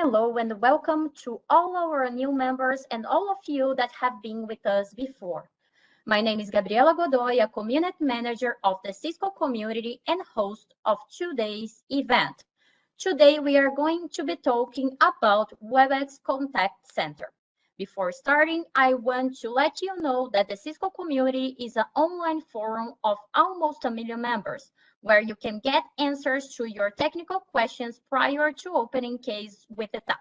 Hello and welcome to all our new members and all of you that have been with us before. My name is Gabriela Godoy, a community manager of the Cisco community and host of today's event. Today we are going to be talking about Webex Contact Center. Before starting, I want to let you know that the Cisco community is an online forum of almost 1 million members, where you can get answers to your technical questions prior to opening case with the tab.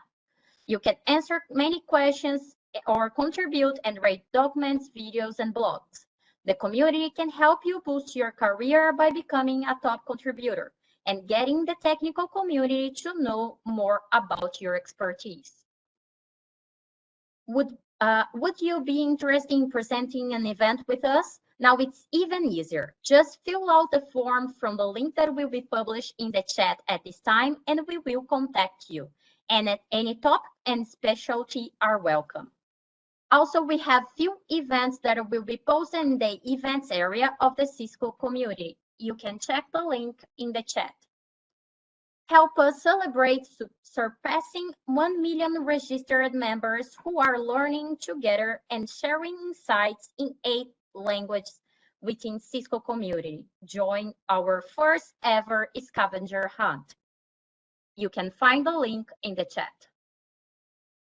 You can answer many questions or contribute and rate documents, videos, and blogs. The community can help you boost your career by becoming a top contributor and getting the technical community to know more about your expertise. Would you be interested in presenting an event with us? Now it's even easier. Just fill out the form from the link that will be published in the chat at this time, and we will contact you. And at any topic and specialty are welcome. Also, we have few events that will be posted in the events area of the Cisco community. You can check the link in the chat. Help us celebrate surpassing 1 million registered members who are learning together and sharing insights in 8 languages within Cisco community. Join our first ever scavenger hunt. You can find the link in the chat.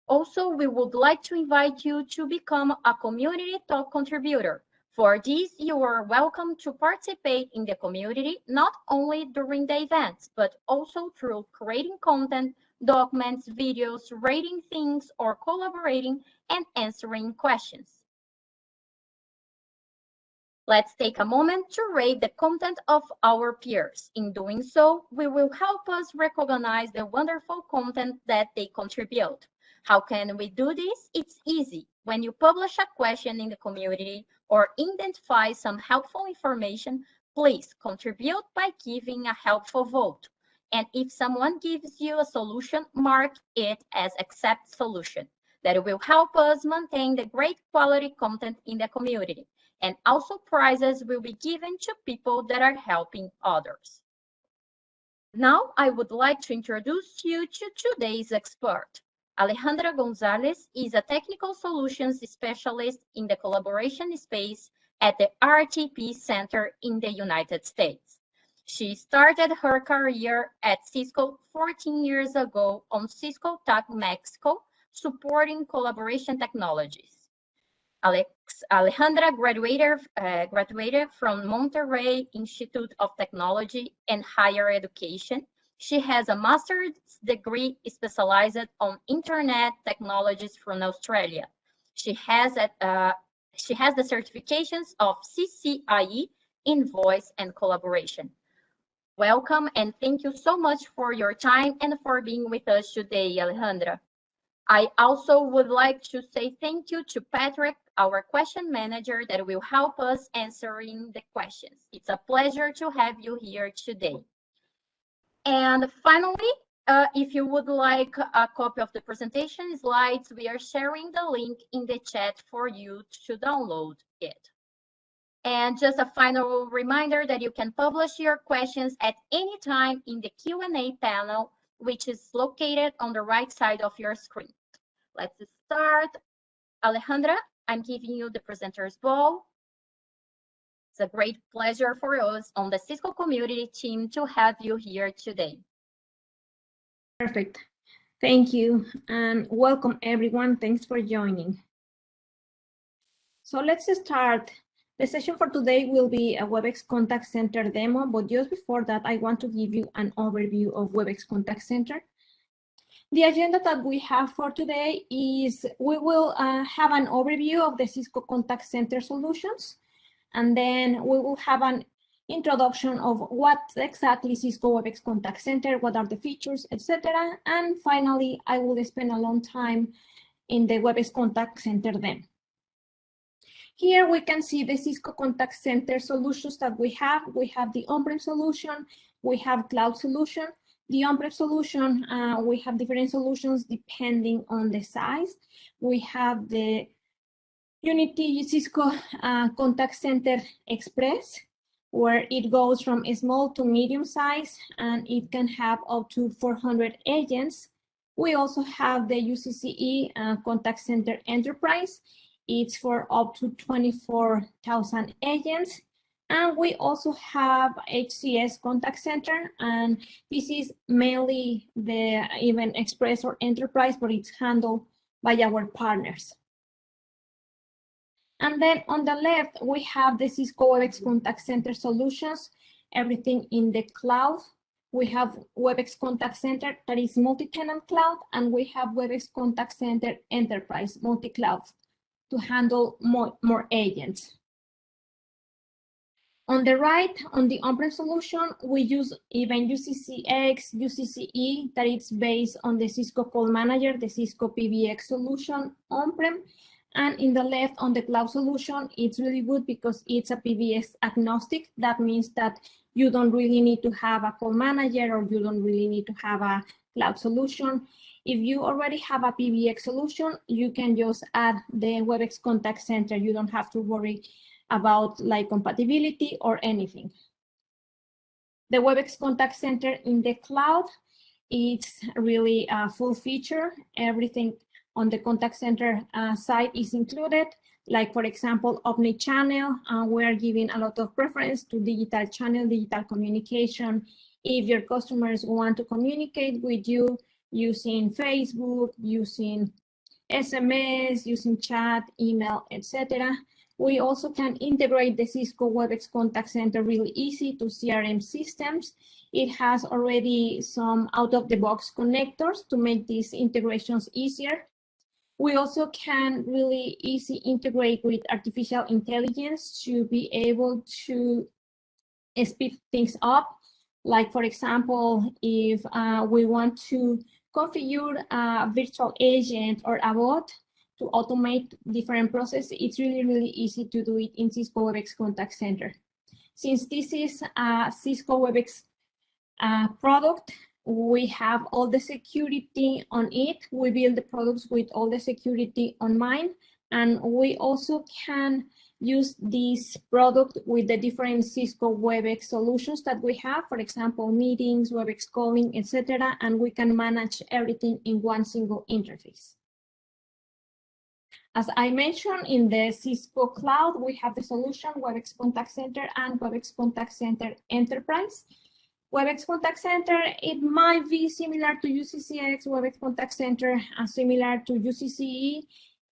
Also, we would like to invite you to become a community top contributor. For this, you are welcome to participate in the community, not only during the events, but also through creating content, documents, videos, rating things, or collaborating and answering questions. Let's take a moment to rate the content of our peers. In doing so, we will help us recognize the wonderful content that they contribute. How can we do this? It's easy. When you publish a question in the community or identify some helpful information, please contribute by giving a helpful vote. And if someone gives you a solution, mark it as accept solution. That will help us maintain the great quality content in the community. And also prizes will be given to people that are helping others. Now, I would like to introduce you to today's expert. Alejandra Gonzalez is a technical solutions specialist in the collaboration space at the RTP Center in the United States. She started her career at Cisco 14 years ago on Cisco TAC Mexico, supporting collaboration technologies. Alejandra graduated from Monterrey Institute of Technology and Higher Education. She has a master's degree specialized on internet technologies from Australia. She has the certifications of CCIE in voice and collaboration. Welcome and thank you so much for your time and for being with us today, Alejandra. I also would like to say thank you to Patrick, our question manager, that will help us answering the questions. It's a pleasure to have you here today. And finally, if you would like a copy of the presentation slides, we are sharing the link in the chat for you to download it. And just a final reminder that you can publish your questions at any time in the Q&A panel, which is located on the right side of your screen. Let's start. Alejandra, I'm giving you the presenter's ball. It's a great pleasure for us on the Cisco community team to have you here today. Perfect. Thank you and welcome everyone. Thanks for joining. So let's start. The session for today will be a Webex Contact Center demo, but just before that, I want to give you an overview of Webex Contact Center. The agenda that we have for today is we will have an overview of the Cisco Contact Center solutions, and then we will have an introduction of what exactly Cisco Webex Contact Center, what are the features, etc. And finally, I will spend a long time in the Webex Contact Center demo. Here we can see the Cisco Contact Center solutions that we have. We have the on-prem solution, we have cloud solution. The on-prem solution, we have different solutions depending on the size. We have the Unity Cisco Contact Center Express, where it goes from small to medium size, and it can have up to 400 agents. We also have the UCCE Contact Center Enterprise. It's for up to 24,000 agents. And we also have HCS Contact Center, and this is mainly the Event Express or Enterprise, but it's handled by our partners. And then on the left, we have the Cisco Webex Contact Center solutions, everything in the cloud. We have Webex Contact Center that is multi-tenant cloud, and we have Webex Contact Center Enterprise multi-cloud to handle more agents. On the right, on the on-prem solution, we use even UCCX, UCCE, that it's based on the Cisco Call Manager, the Cisco PBX solution on-prem. And in the left, on the cloud solution, it's really good because it's a PBX agnostic. That means that you don't really need to have a call manager, or you don't really need to have a cloud solution. If you already have a PBX solution, you can just add the Webex Contact Center. You don't have to worry about like compatibility or anything. The Webex Contact Center in the cloud, it's really a full feature. Everything on the contact center side is included. Like, for example, omni-channel, we're giving a lot of preference to digital channel, digital communication. If your customers want to communicate with you using Facebook, using SMS, using chat, email, etc. We also can integrate the Cisco Webex Contact Center really easy to CRM systems. It has already some out-of-the-box connectors to make these integrations easier. We also can really easy integrate with artificial intelligence to be able to speed things up. Like, for example, if we want to configure a virtual agent or a bot to automate different processes, it's really, really easy to do it in Cisco Webex Contact Center. Since this is a Cisco Webex product, we have all the security on it. We build the products with all the security on mind, and we also can use this product with the different Cisco Webex solutions that we have, for example, meetings, Webex calling, etc., and we can manage everything in one single interface. As I mentioned, in the Cisco Cloud, we have the solution Webex Contact Center and Webex Contact Center Enterprise. Webex Contact Center, it might be similar to UCCX, Webex Contact Center, similar to UCCE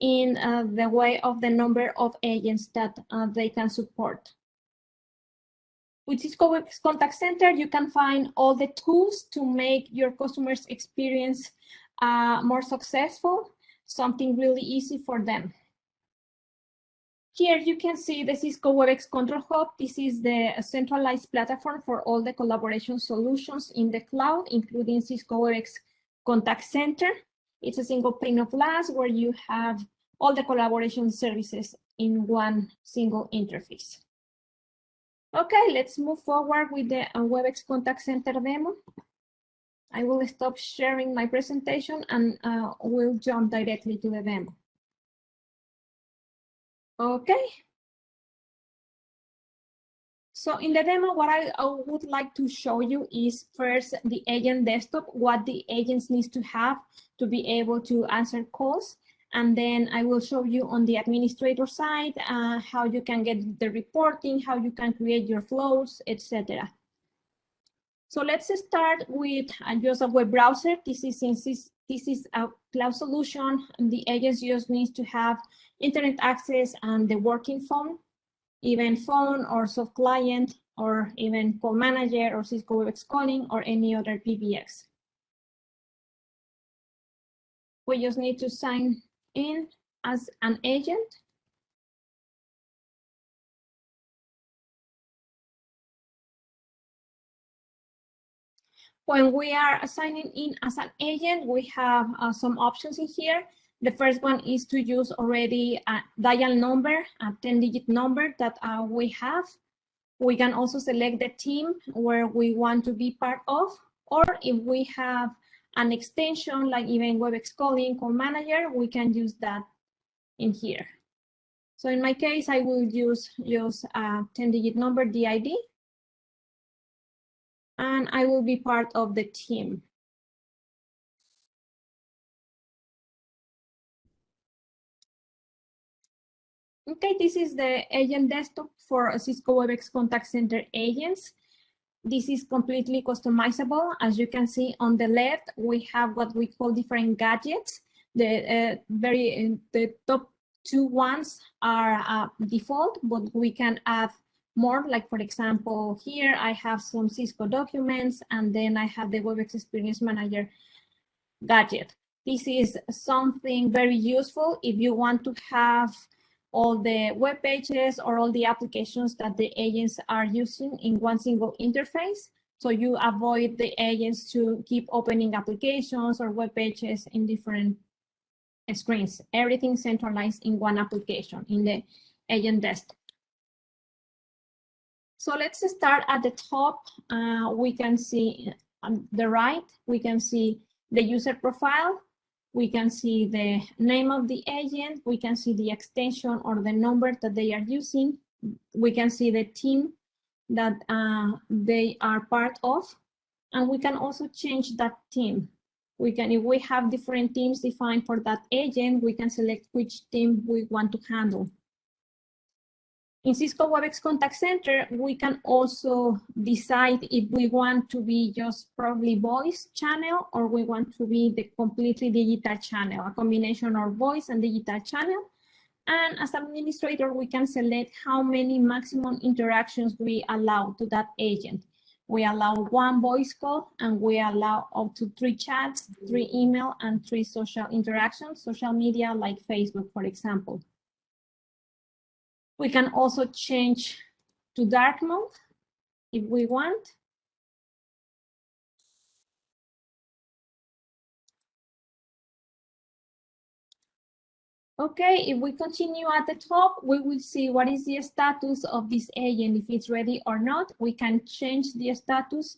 in the way of the number of agents that they can support. With Cisco Webex Contact Center, you can find all the tools to make your customers' experience more successful, something really easy for them. Here you can see the Cisco Webex Control Hub. This is the centralized platform for all the collaboration solutions in the cloud, including Cisco Webex Contact Center. It's a single pane of glass where you have all the collaboration services in one single interface. Okay, let's move forward with the Webex Contact Center demo. I will stop sharing my presentation and we'll jump directly to the demo. Okay. So in the demo, what I would like to show you is first the agent desktop, what the agents need to have to be able to answer calls. And then I will show you on the administrator side how you can get the reporting, how you can create your flows, etc. So let's start with just a web browser. This is a cloud solution. And the agents just need to have internet access and the working phone, even phone or soft client, or even call manager or Cisco Webex calling or any other PBX. We just need to sign in as an agent. When we are signing in as an agent, we have some options in here. The first one is to use already a dial number, a 10-digit number that we have. We can also select the team where we want to be part of, or if we have an extension like even Webex calling, call manager, we can use that in here. So in my case, I will use a 10-digit number, DID, and I will be part of the team. Okay, this is the agent desktop for Cisco Webex Contact Center agents. This is completely customizable. As you can see on the left, we have what we call different gadgets. The top two ones are default, but we can add more. Like for example, here I have some Cisco documents, and then I have the Webex Experience Manager gadget. This is something very useful if you want to have all the web pages or all the applications that the agents are using in one single interface. So you avoid the agents to keep opening applications or web pages in different screens. Everything centralized in one application in the agent desktop. So let's start at the top. We can see on the right, we can see the user profile. We can see the name of the agent. We can see the extension or the number that they are using. We can see the team that they are part of. And we can also change that team. If we have different teams defined for that agent, we can select which team we want to handle. In Cisco Webex Contact Center, we can also decide if we want to be just probably voice channel or we want to be the completely digital channel, a combination of voice and digital channel. And as administrator, we can select how many maximum interactions we allow to that agent. We allow 1 voice call, and we allow up to 3 chats, 3 email, and 3 social interactions, social media like Facebook, for example. We can also change to dark mode if we want. Okay, if we continue at the top, we will see what is the status of this agent, if it's ready or not. We can change the status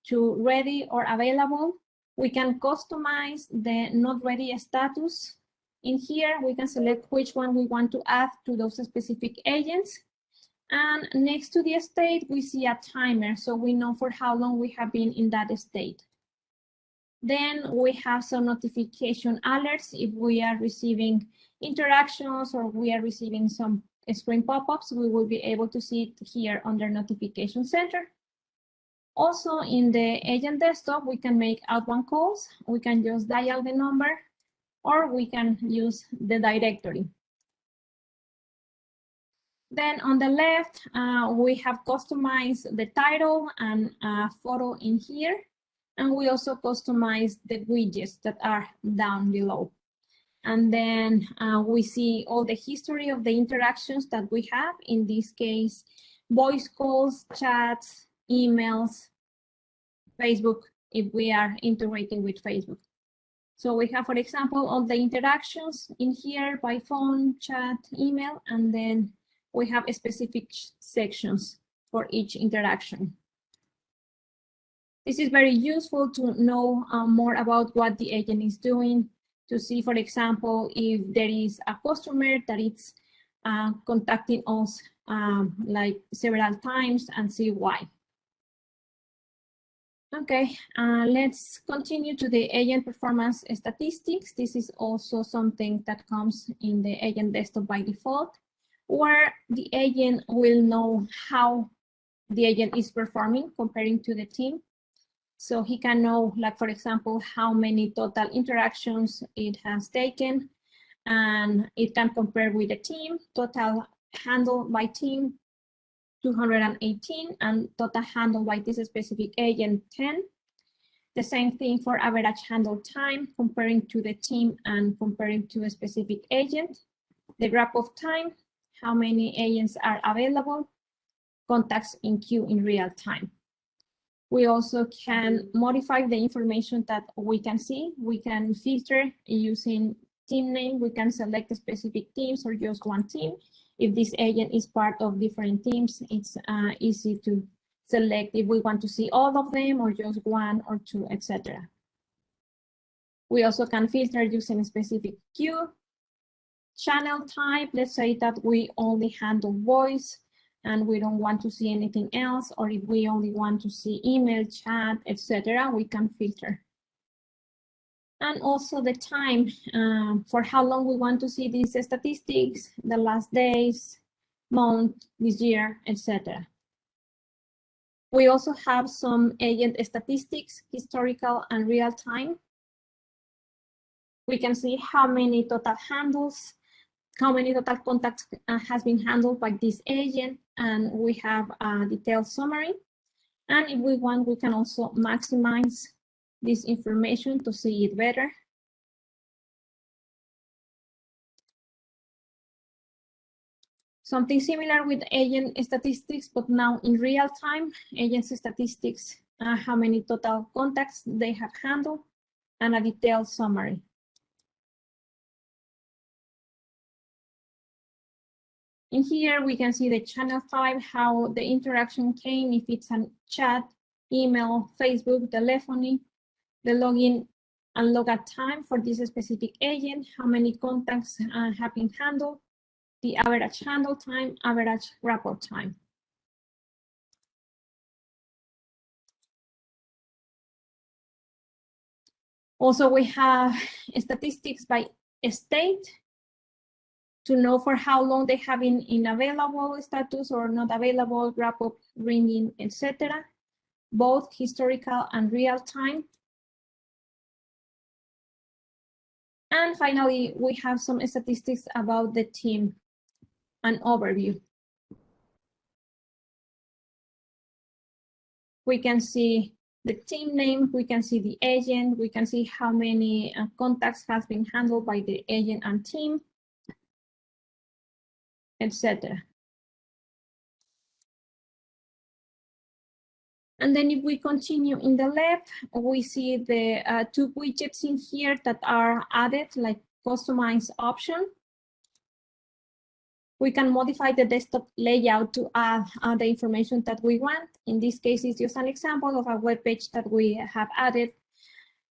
to ready or available. We can customize the not ready status. In here, we can select which one we want to add to those specific agents. And next to the state, we see a timer, so we know for how long we have been in that state. Then we have some notification alerts if we are receiving interactions or we are receiving some screen pop-ups, we will be able to see it here under Notification Center. Also in the agent desktop, we can make outbound calls. We can just dial the number or we can use the directory. Then on the left, we have customized the title and photo in here. And we also customize the widgets that are down below. And then we see all the history of the interactions that we have. In this case, voice calls, chats, emails, Facebook, if we are integrating with Facebook. So we have, for example, all the interactions in here by phone, chat, email, and then we have specific sections for each interaction. This is very useful to know more about what the agent is doing, to see, for example, if there is a customer that is contacting us like several times and see why. Okay, let's continue to the agent performance statistics. This is also something that comes in the agent desktop by default, where the agent will know how the agent is performing comparing to the team. So he can know, like, for example, how many total interactions it has taken, and it can compare with the team, total handled by team, 218, and total handled by this specific agent, 10. The same thing for average handle time, comparing to the team and comparing to a specific agent. The graph of time, how many agents are available, contacts in queue in real time. We also can modify the information that we can see. We can filter using team name. We can select specific teams or just one team. If this agent is part of different teams, it's easy to select if we want to see all of them or just one or two, etc. We also can filter using a specific queue. Channel type, let's say that we only handle voice and we don't want to see anything else, or if we only want to see email, chat, etc., we can filter. and also the time for how long we want to see these statistics, the last days, month, this year, etc. We also have some agent statistics, historical and real time. We can see how many total handles, how many total contacts has been handled by this agent, and we have a detailed summary. And if we want, we can also maximize this information to see it better. Something similar with agent statistics, but now in real time, agent statistics, how many total contacts they have handled, and a detailed summary. In here, we can see the channel type, how the interaction came, if it's a chat, email, Facebook, telephony, the login and logout time for this specific agent, how many contacts have been handled, the average handle time, average report time. Also, we have statistics by state to know for how long they have been in available status or not available, wrap-up, ringing, etc. Both historical and real time. And finally, we have some statistics about the team, an overview. We can see the team name, we can see the agent, we can see how many contacts has been handled by the agent and team, etc. And then if we continue in the left, we see the two widgets in here that are added, like customize option. We can modify the desktop layout to add the information that we want. In this case, it's just an example of a web page that we have added,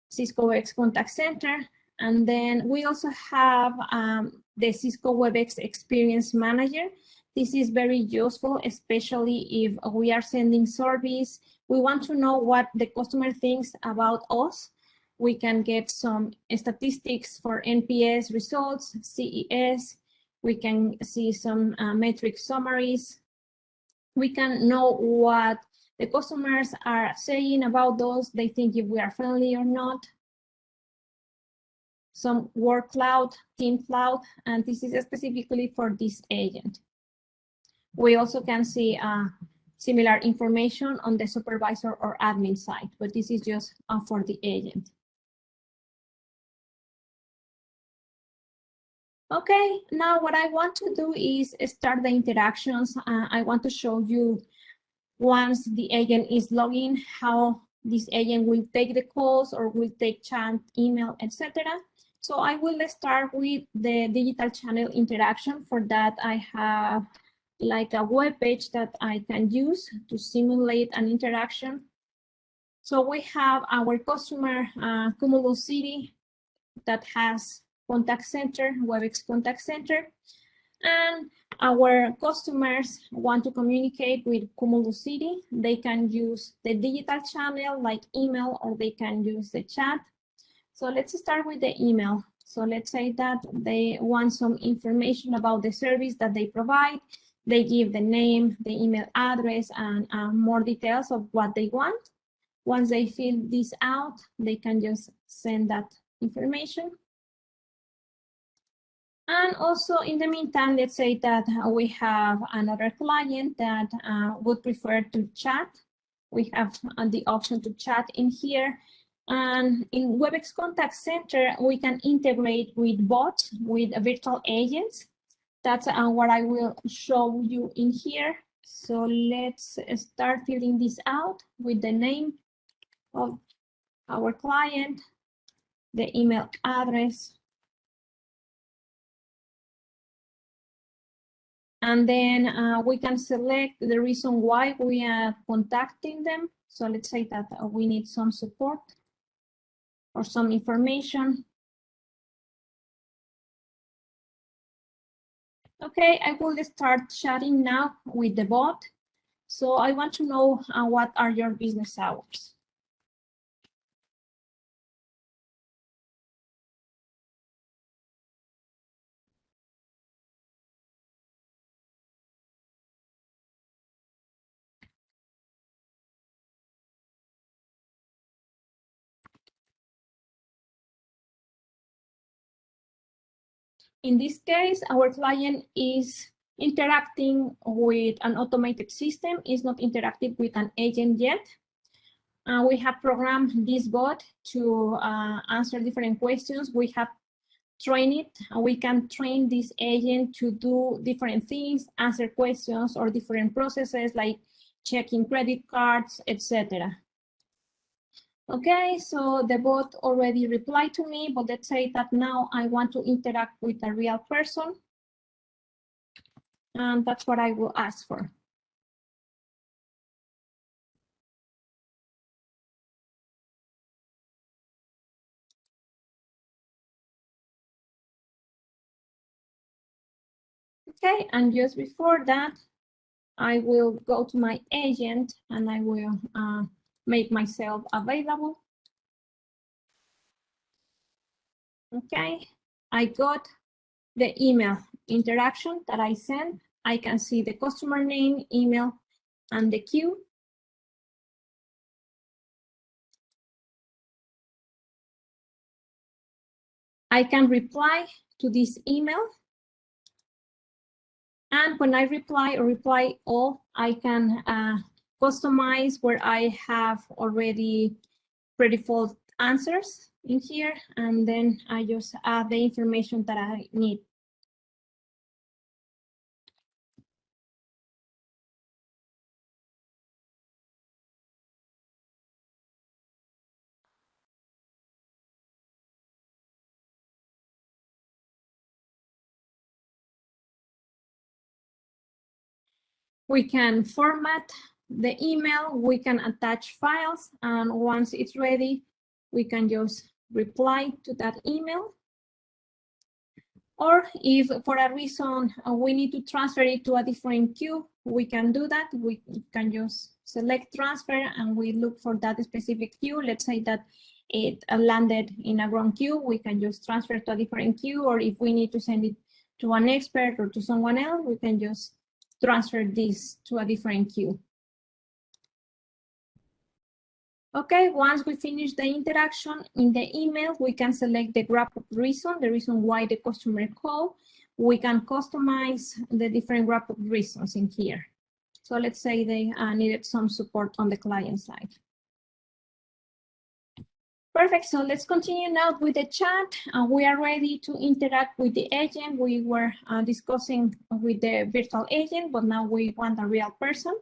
Cisco Webex Contact Center. And then we also have the Cisco Webex Experience Manager. This is very useful, especially if we are sending surveys. We want to know what the customer thinks about us. We can get some statistics for NPS results, CES. We can see some metric summaries. We can know what the customers are saying about those. They think if we are friendly or not. Some work cloud, team cloud, and this is specifically for this agent. We also can see similar information on the supervisor or admin side, but this is just for the agent. Okay, now what I want to do is start the interactions. I want to show you once the agent is logging, how this agent will take the calls or will take chat, email, etc. So I will start with the digital channel interaction. For that, I have like a web page that I can use to simulate an interaction. So we have our customer, Cumulus City, that has contact center, Webex Contact Center, and our customers want to communicate with Cumulus City. They can use the digital channel like email, or they can use the chat. So let's start with the email. So let's say that they want some information about the service that they provide. They give the name, the email address, and more details of what they want. Once they fill this out, they can just send that information. And also in the meantime, let's say that we have another client that would prefer to chat. We have the option to chat in here. And in Webex Contact Center, we can integrate with bots, with virtual agents. That's what I will show you in here. So let's start filling this out with the name of our client, the email address, and then we can select the reason why we are contacting them. So let's say that we need some support or some information. Okay, I will start chatting now with the bot. So I want to know what are your business hours. In this case, our client is interacting with an automated system, is not interacting with an agent yet. We have programmed this bot to answer different questions. We have trained it. We can train this agent to do different things, answer questions or different processes like checking credit cards, etc. Okay, so the bot already replied to me, but let's say that now I want to interact with a real person. And that's what I will ask for. Okay, and just before that, I will go to my agent and I will make myself available. Okay, I got the email interaction that I sent. I can see the customer name, email, and the queue. I can reply to this email. And when I reply or reply all, I can customize where I have already pre-default answers in here, and then I just add the information that I need. We can format the email, we can attach files, and once it's ready, we can just reply to that email. Or if for a reason we need to transfer it to a different queue, we can do that. We can just select transfer and we look for that specific queue. Let's say that it landed in a wrong queue, we can just transfer to a different queue, or if we need to send it to an expert or to someone else, we can just transfer this to a different queue. Okay, once we finish the interaction in the email, we can select the wrap-up reason, the reason why the customer called. We can customize the different wrap-up reasons in here. So let's say they needed some support on the client side. Perfect, so let's continue now with the chat. We are ready to interact with the agent. We were discussing with the virtual agent, but now we want a real person.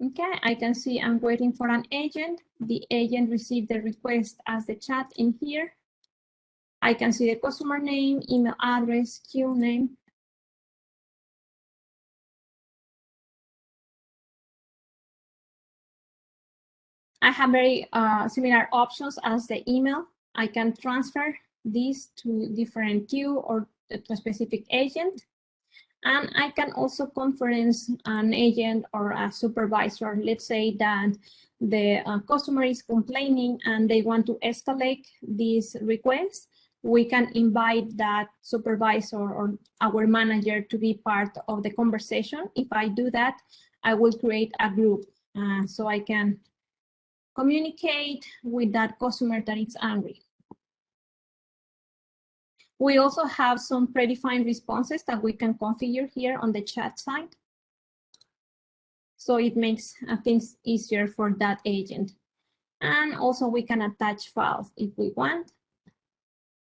Okay, I can see I'm waiting for an agent. The agent received the request as the chat in here. I can see the customer name, email address, queue name. I have very similar options as the email. I can transfer this to different queue or to a specific agent. And I can also conference an agent or a supervisor. Let's say that the customer is complaining and they want to escalate this request. We can invite that supervisor or our manager to be part of the conversation. If I do that, I will create a group so I can communicate with that customer that is angry. We also have some predefined responses that we can configure here on the chat side. So it makes things easier for that agent. And also we can attach files if we want.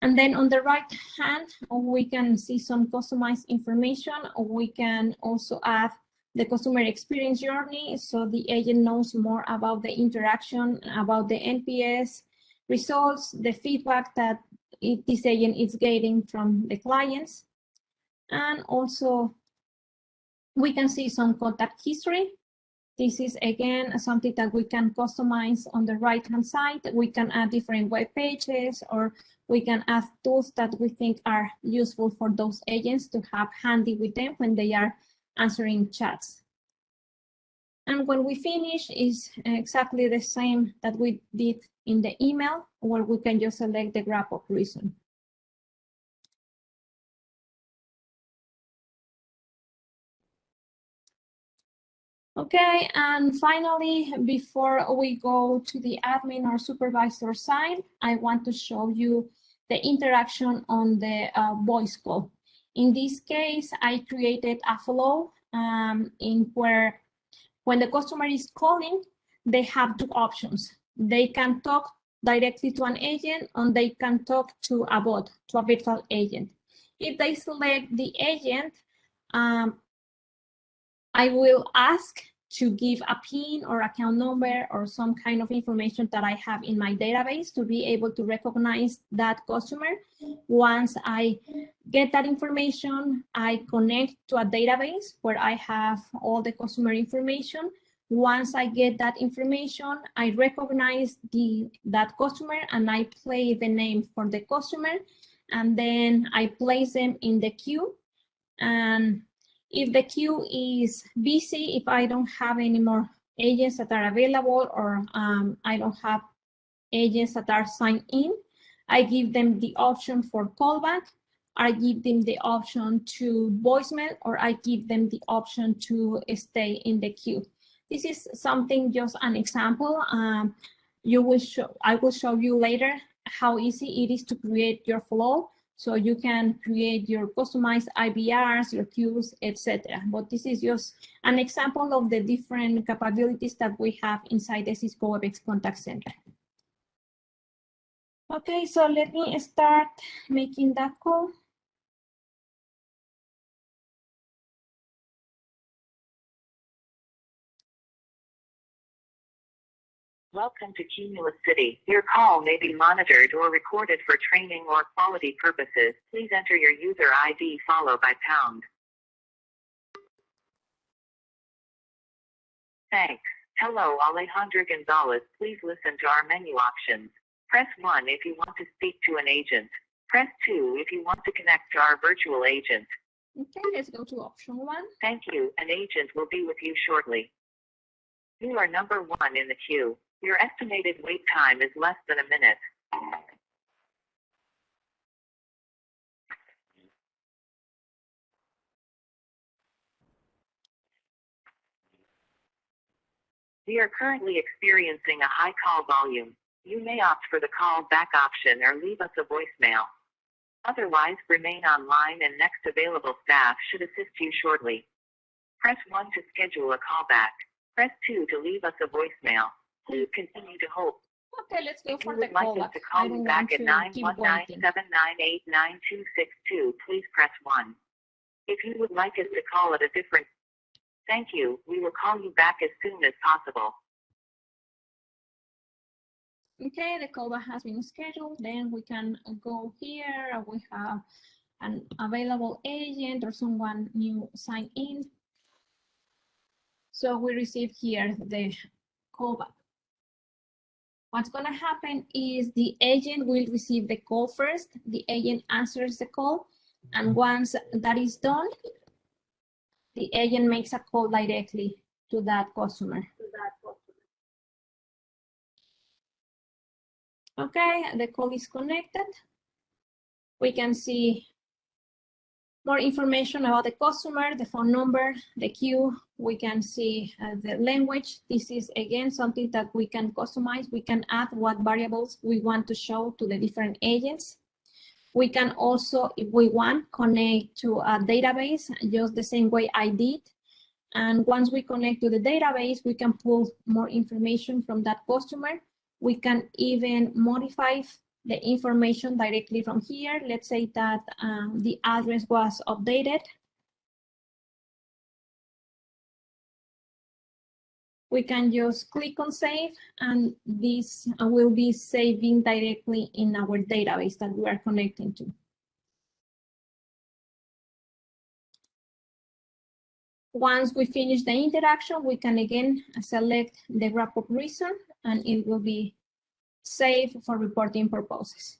And then on the right hand, we can see some customized information. We can also add the customer experience journey so the agent knows more about the interaction, about the NPS results, the feedback that this agent is getting from the clients. And also we can see some contact history. This is again something that we can customize on the right hand side. We can add different web pages, or we can add tools that we think are useful for those agents to have handy with them when they are answering chats. And when we finish, is exactly the same that we did in the email, where we can just select the wrap-up reason. Okay, and finally, before we go to the admin or supervisor side, I want to show you the interaction on the voice call. In this case, I created a flow in where when the customer is calling, they have two options. They can talk directly to an agent, or they can talk to a bot, to a virtual agent. If they select the agent, I will ask to give a PIN or account number or some kind of information that I have in my database to be able to recognize that customer. Once I get that information, I connect to a database where I have all the customer information. Once I get that information, I recognize that customer and I play the name for the customer, and then I place them in the queue. And if the queue is busy, if I don't have any more agents that are available, or I don't have agents that are signed in, I give them the option for callback, I give them the option to voicemail, or I give them the option to stay in the queue. This is something, just an example. I will show you later how easy it is to create your flow. So you can create your customized IVRs, your queues, etc. But this is just an example of the different capabilities that we have inside the Cisco Webex Contact Center. Okay, so let me start making that call. Welcome to Cumulus City. Your call may be monitored or recorded for training or quality purposes. Please enter your user ID followed by pound. Thanks. Hello, Alejandro Gonzalez. Please listen to our menu options. Press 1 if you want to speak to an agent. Press 2 if you want to connect to our virtual agent. Okay, let's go to option 1. Thank you. An agent will be with you shortly. You are number 1 in the queue. Your estimated wait time is less than a minute. We are currently experiencing a high call volume. You may opt for the call back option or leave us a voicemail. Otherwise, remain online and next available staff should assist you shortly. Press 1 to schedule a callback. Press 2 to leave us a voicemail. Please continue to hold. Okay, let's go If for you the would like us callback. to call you back at 919-798-9262, please press 1. If you would like us to call at a different... Thank you. We will call you back as soon as possible. Okay, the callback has been scheduled. Then we can go here. We have an available agent or someone new signed in. So we receive here the callback. What's going to happen is the agent will receive the call first. The agent answers the call. And once that is done, the agent makes a call directly to that customer. Okay, the call is connected. We can see more information about the customer, the phone number, the queue. We can see the language. This is, again, something that we can customize. We can add what variables we want to show to the different agents. We can also, if we want, connect to a database, just the same way I did. And once we connect to the database, we can pull more information from that customer. We can even modify the information directly from here. Let's say that the address was updated. We can just click on save, and this will be saving directly in our database that we are connecting to. Once we finish the interaction, we can again select the wrap-up reason, and it will be saved for reporting purposes.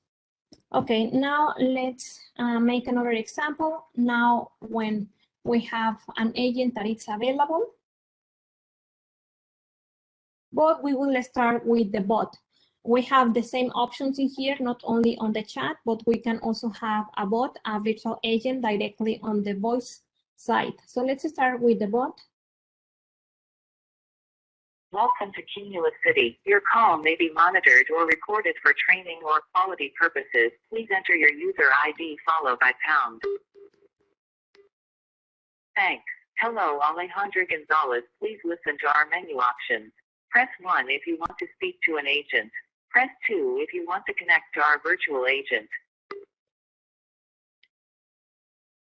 Okay, now let's make another example. Now, when we have an agent that is available, but we will start with the bot. We have the same options in here, not only on the chat, but we can also have a bot, a virtual agent directly on the voice side. So let's start with the bot. Welcome to Cumulus City. Your call may be monitored or recorded for training or quality purposes. Please enter your user ID followed by pound. Thanks. Hello, Alejandra Gonzalez. Please listen to our menu options. Press 1 if you want to speak to an agent. Press 2 if you want to connect to our virtual agent.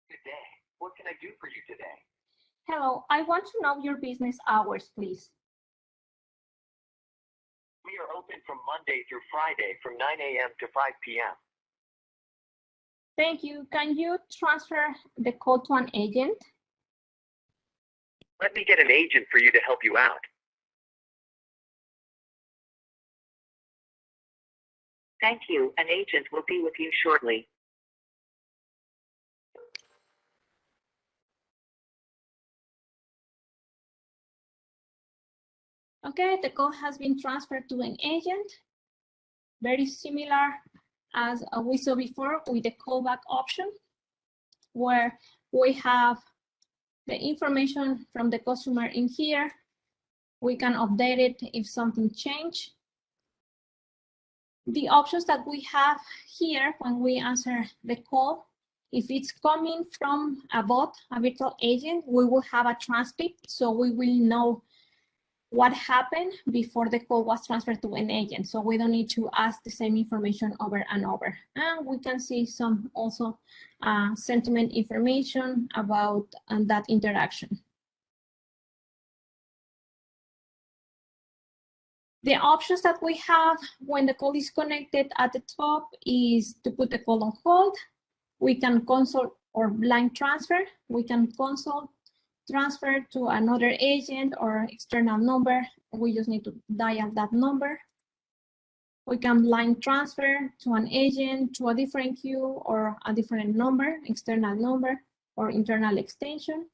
Good day. What can I do for you today? Hello, I want to know your business hours, please. We are open from Monday through Friday from 9 a.m. to 5 p.m. Thank you. Can you transfer the call to an agent? Let me get an agent for you to help you out. Thank you. An agent will be with you shortly. Okay, the call has been transferred to an agent. Very similar as we saw before with the callback option, where we have the information from the customer in here. We can update it if something changed. The options that we have here when we answer the call, if it's coming from a bot, a virtual agent, we will have a transcript, so we will know what happened before the call was transferred to an agent. So we don't need to ask the same information over and over. And we can see some also sentiment information about that interaction. The options that we have when the call is connected at the top is to put the call on hold. We can consult or line transfer. We can consult, transfer to another agent or external number. We just need to dial that number. We can line transfer to an agent, to a different queue or a different number, external number or internal extension.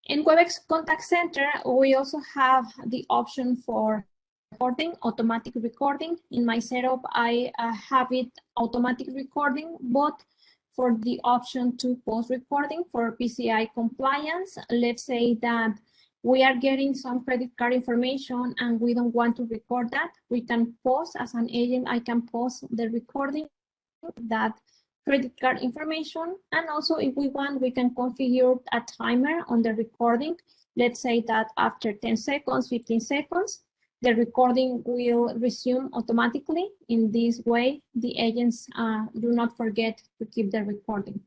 In Webex Contact Center, we also have the option for recording, automatic recording. In my setup, I have it automatic recording, but for the option to pause recording for PCI compliance, let's say that we are getting some credit card information and we don't want to record that, we can pause. As an agent, I can pause the recording, that credit card information. And also if we want, we can configure a timer on the recording. Let's say that after 10 seconds, 15 seconds, the recording will resume automatically. In this way, the agents do not forget to keep the recording.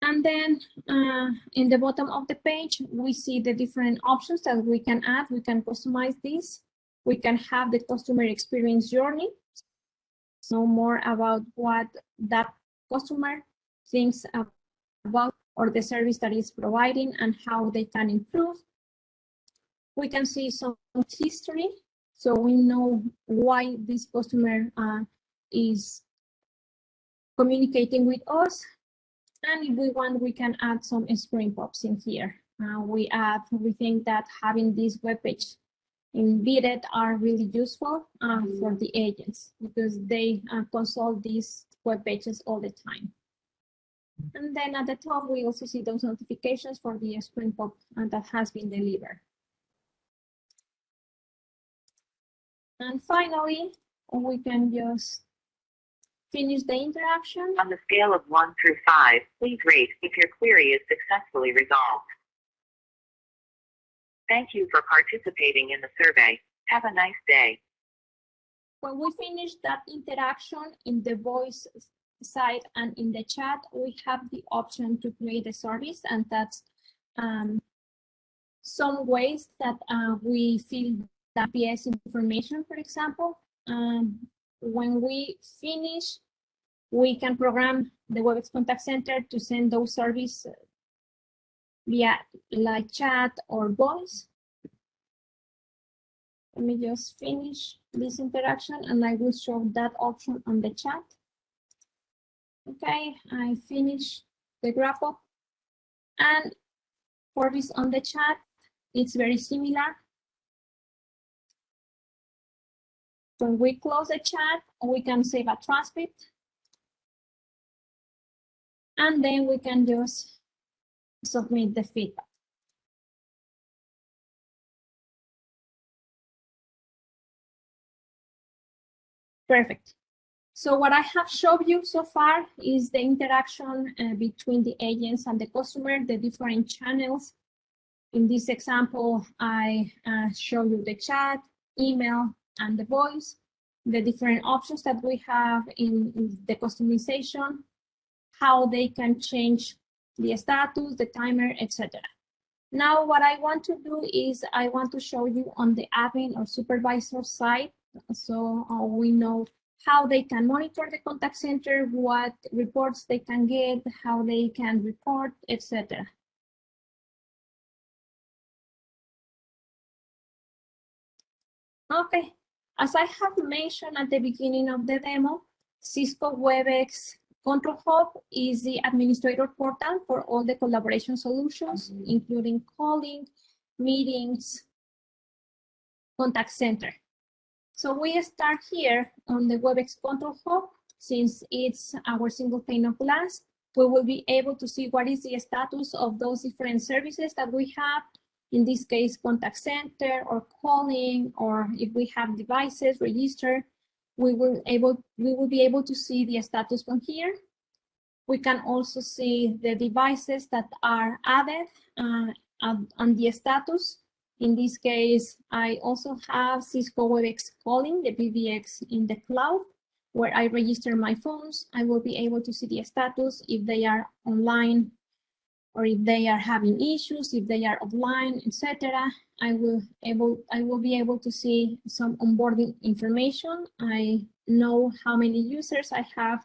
And then in the bottom of the page, we see the different options that we can add. We can customize this. We can have the customer experience journey. Know more about what that customer thinks about or the service that is providing and how they can improve. We can see some history, so we know why this customer is communicating with us. And if we want, we can add some screen pops in here. We think that having this web page embedded are really useful for the agents because they consult these web pages all the time. And then at the top, we also see those notifications for the screen pop that has been delivered. And finally, we can just finish the interaction. On the scale of 1 through 5, please rate if your query is successfully resolved. Thank you for participating in the survey. Have a nice day. When we finish that interaction in the voice side and in the chat, we have the option to play the service, and that's some ways that we fill the PS information, for example. When we finish, we can program the Webex Contact Center to send those services via live chat or voice. Let me just finish this interaction and I will show that option on the chat. Okay, I finished the wrap up. And for this on the chat, it's very similar. When we close the chat, we can save a transcript. And then we can just submit the feedback. Perfect. So what I have showed you so far is the interaction between the agents and the customer, the different channels. In this example, I show you the chat, email, and the voice, the different options that we have in the customization, how they can change the status, the timer, etc. Now, what I want to do is I want to show you on the admin or supervisor side, so we know how they can monitor the contact center, what reports they can get, how they can report, etc. Okay, as I have mentioned at the beginning of the demo, Cisco Webex Control Hub is the administrator portal for all the collaboration solutions, including calling, meetings, contact center. So we start here on the Webex Control Hub. Since it's our single pane of glass, we will be able to see what is the status of those different services that we have. In this case, contact center or calling, or if we have devices registered, we will be able to see the status from here. We can also see the devices that are added on the status. In this case, I also have Cisco Webex Calling, the PBX in the cloud, where I register my phones. I will be able to see the status if they are online or if they are having issues, if they are offline, etc. I will be able to see some onboarding information. I know how many users I have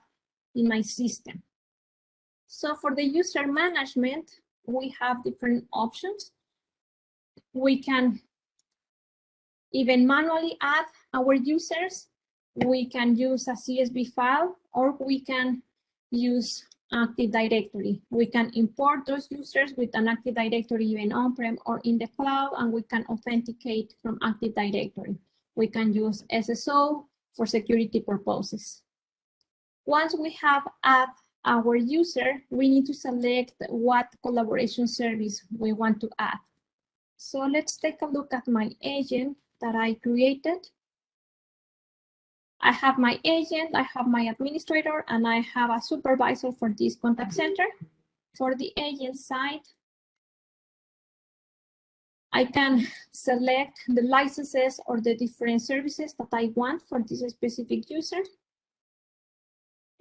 in my system. So for the user management, we have different options. We can even manually add our users. We can use a CSV file, or we can use Active Directory. We can import those users with an Active Directory even on-prem or in the cloud, and we can authenticate from Active Directory. We can use SSO for security purposes. Once we have added our user, we need to select what collaboration service we want to add. So let's take a look at my agent that I created. I have my agent, I have my administrator, and I have a supervisor for this contact center. For the agent side, I can select the licenses or the different services that I want for this specific user.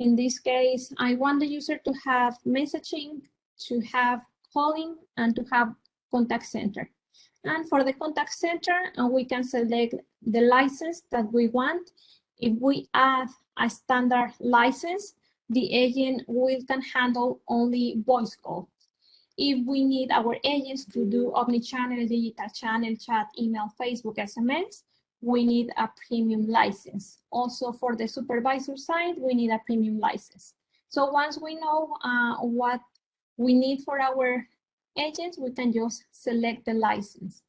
In this case, I want the user to have messaging, to have calling, and to have contact center. And for the contact center, we can select the license that we want. If we add a standard license, the agent can handle only voice call. If we need our agents to do omnichannel, digital channel, chat, email, Facebook, SMS, we need a premium license. Also for the supervisor side, we need a premium license. So once we know what we need for our agents, we can just select the license.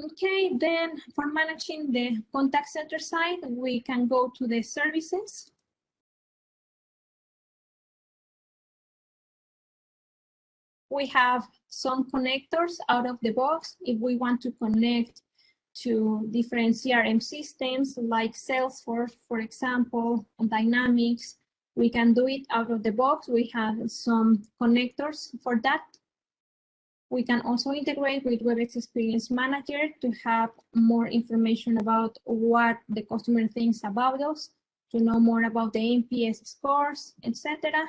Okay, then for managing the contact center side, we can go to the services. We have some connectors out of the box. If we want to connect to different CRM systems like Salesforce, for example, Dynamics, we can do it out of the box. We have some connectors for that. We can also integrate with Webex Experience Manager to have more information about what the customer thinks about us, to know more about the NPS scores, etc.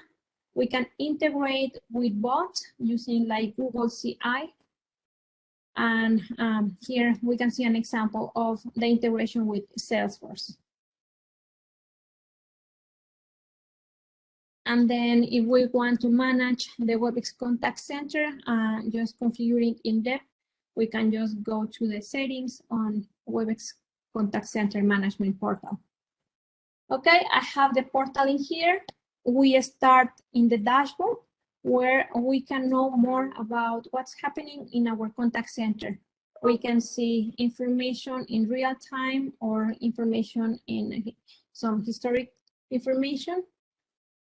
We can integrate with bots using like Google CI. And here we can see an example of the integration with Salesforce. And then if we want to manage the Webex Contact Center, just configuring in depth, we can just go to the settings on Webex Contact Center Management Portal. Okay, I have the portal in here. We start in the dashboard where we can know more about what's happening in our contact center. We can see information in real time or information in some historic information.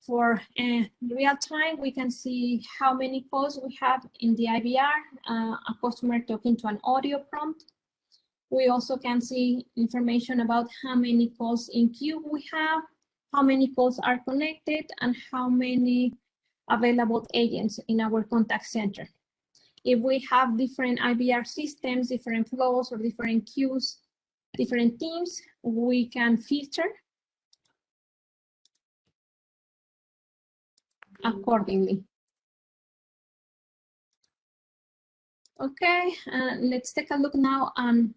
For real time, we can see how many calls we have in the IVR, a customer talking to an audio prompt. We also can see information about how many calls in queue we have, how many calls are connected, and how many available agents in our contact center. If we have different IVR systems, different flows, or different queues, different teams, we can filter accordingly. Okay, let's take a look now on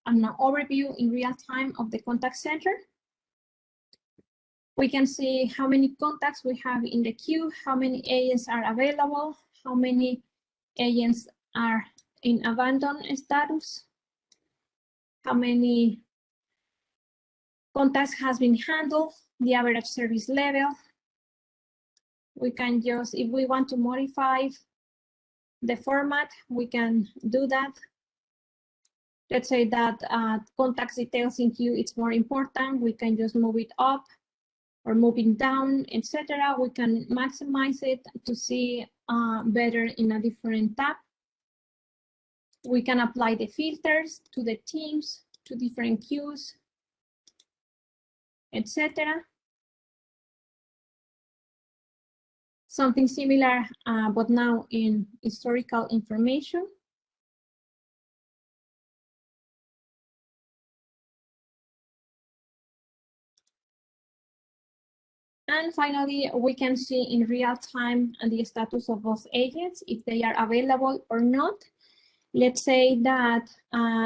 an overview in real time of the contact center. We can see how many contacts we have in the queue, how many agents are available, how many agents are in abandoned status, how many contacts has been handled, the average service level. We can just, if we want to modify the format, we can do that. Let's say that contacts details in queue it's more important. We can just move it up or move it down, etc. We can maximize it to see better in a different tab. We can apply the filters to the teams, to different queues, etc. Something similar, but now in historical information. And finally, we can see in real time the status of those agents, if they are available or not. Let's say that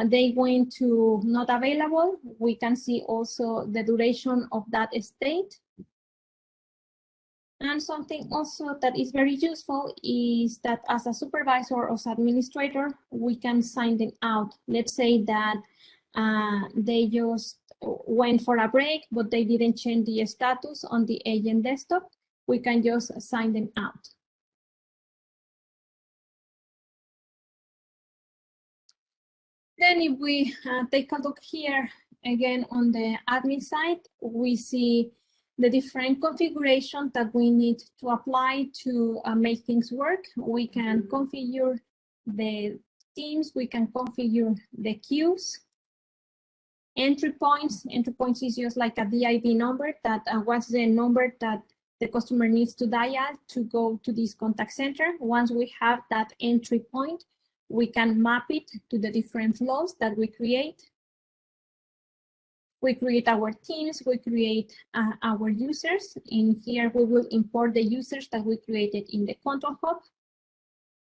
they went to not available. We can see also the duration of that state. And something also that is very useful is that as a supervisor or as administrator, we can sign them out. Let's say that they just went for a break, but they didn't change the status on the agent desktop. We can just sign them out. Then if we take a look here again on the admin side, we see the different configurations that we need to apply to make things work. We can configure the teams, we can configure the queues. Entry points is just like a DID number that what's the number that the customer needs to dial to go to this contact center. Once we have that entry point, we can map it to the different flows that we create. We create our teams, we create our users. In here, we will import the users that we created in the control hub.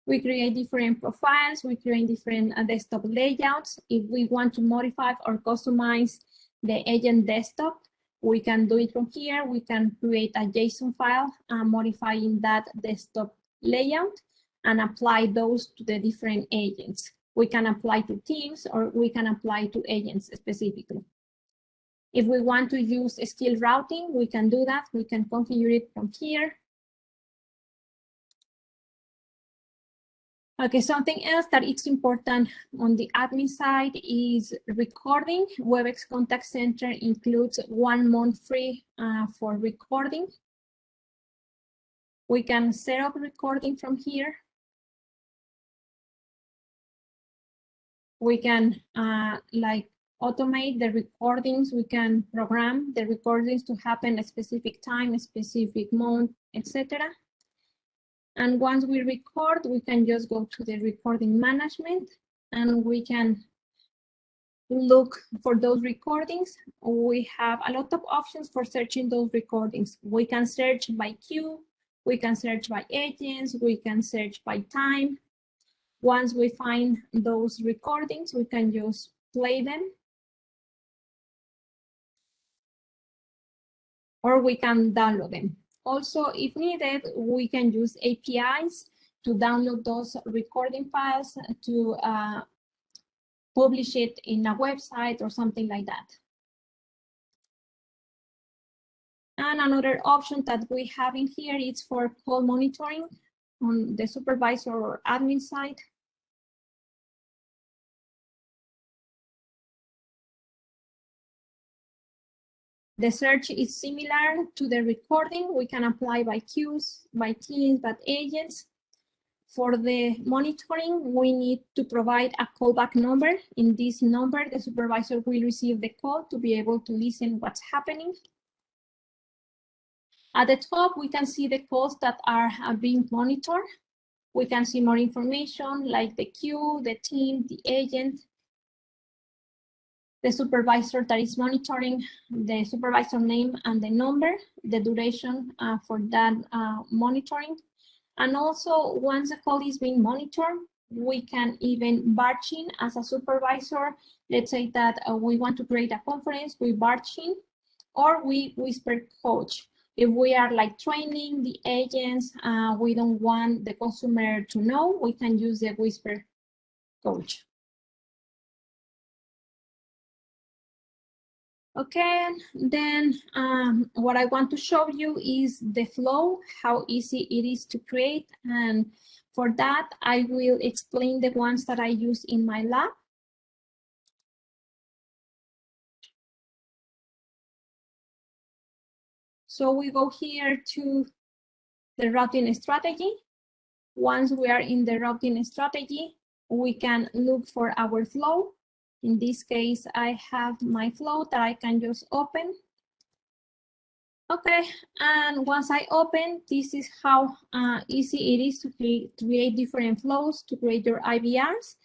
We create different profiles, we create different desktop layouts. If we want to modify or customize the agent desktop, we can do it from here. We can create a JSON file modifying that desktop layout and apply those to the different agents. We can apply to teams or we can apply to agents specifically. If we want to use skill routing, we can do that. We can configure it from here. Okay, something else that it's important on the admin side is recording. Webex Contact Center includes 1 month free for recording. We can set up recording from here. We can like automate the recordings. We can program the recordings to happen at a specific time, a specific month, etc. And once we record, we can just go to the recording management and we can look for those recordings. We have a lot of options for searching those recordings. We can search by queue, we can search by agents, we can search by time. Once we find those recordings, we can just play them. Or we can download them. Also, if needed, we can use APIs to download those recording files to publish it in a website or something like that. And another option that we have in here is for call monitoring on the supervisor or admin side. The search is similar to the recording. We can apply by queues, by teams, by agents. For the monitoring, we need to provide a callback number. In this number, the supervisor will receive the call to be able to listen what's happening. At the top, we can see the calls that are being monitored. We can see more information like the queue, the team, the agent, the supervisor that is monitoring, the supervisor name and the number, the duration for that monitoring. And also, once the call is being monitored, we can even barge in as a supervisor. Let's say that we want to create a conference, we barge in, or we whisper coach. If we are like training the agents, we don't want the customer to know, we can use the whisper coach. Okay, then what I want to show you is the flow, how easy it is to create. And for that, I will explain the ones that I use in my lab. So we go here to the routing strategy. Once we are in the routing strategy, we can look for our flow. In this case, I have my flow that I can just open. Okay, and once I open, this is how easy it is to create different flows, to create your IVRs.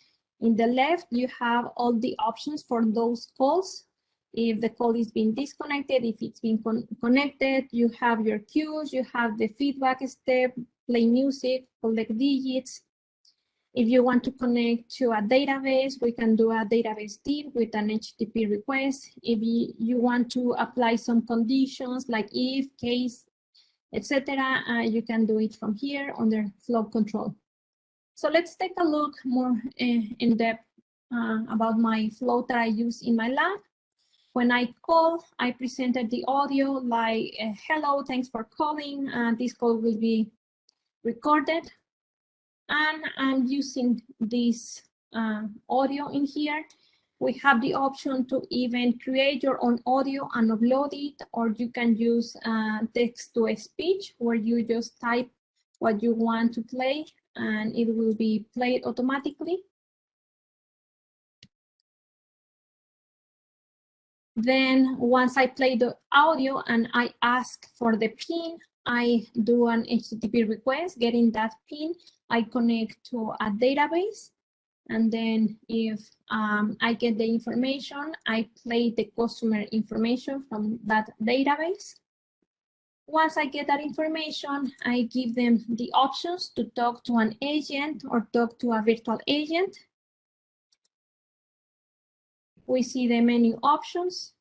In the left, you have all the options for those calls. If the call is being disconnected, if it's been connected, you have your queues, you have the feedback step, play music, collect digits. If you want to connect to a database, we can do a database div with an HTTP request. If you want to apply some conditions like if, case, etc., you can do it from here under flow control. So let's take a look more in depth about my flow that I use in my lab. When I call, I presented the audio like, hello, thanks for calling. This call will be recorded. And I'm using this audio in here. We have the option to even create your own audio and upload it, or you can use text to speech, where you just type what you want to play and it will be played automatically. Then once I play the audio and I ask for the PIN, I do an HTTP request, getting that PIN, I connect to a database. And then if I get the information, I play the customer information from that database. Once I get that information, I give them the options to talk to an agent or talk to a virtual agent. We see the menu options.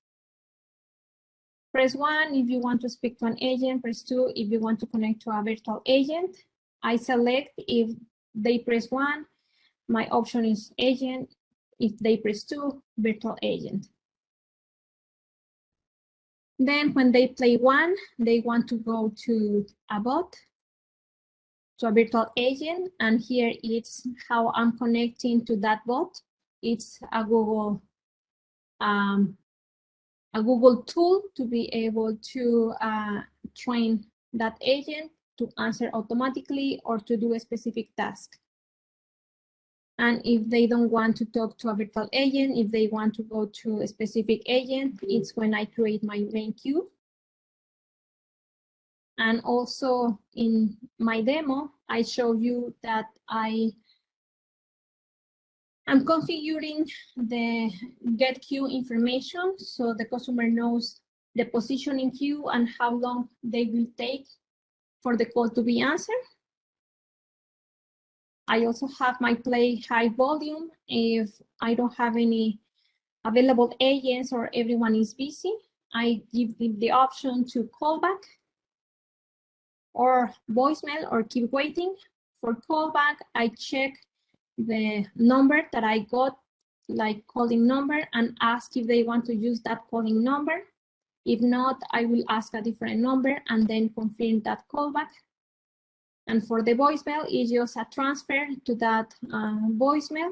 Press 1 if you want to speak to an agent, press 2 if you want to connect to a virtual agent. I select if they press 1, my option is agent. If they press 2, virtual agent. Then when they play 1, they want to go to a bot, to a virtual agent, and here it's how I'm connecting to that bot. It's a Google tool to be able to train that agent to answer automatically or to do a specific task. And if they don't want to talk to a virtual agent, if they want to go to a specific agent, it's when I create my main queue. And also in my demo, I show you that I'm configuring the get queue information so the customer knows the position in queue and how long they will take for the call to be answered. I also have my play high volume if I don't have any available agents or everyone is busy. I give them the option to call back or voicemail or keep waiting. For callback, I check the number that I got, like calling number, and ask if they want to use that calling number. If not, I will ask a different number and then confirm that callback. And for the voicemail, it's just a transfer to that voicemail.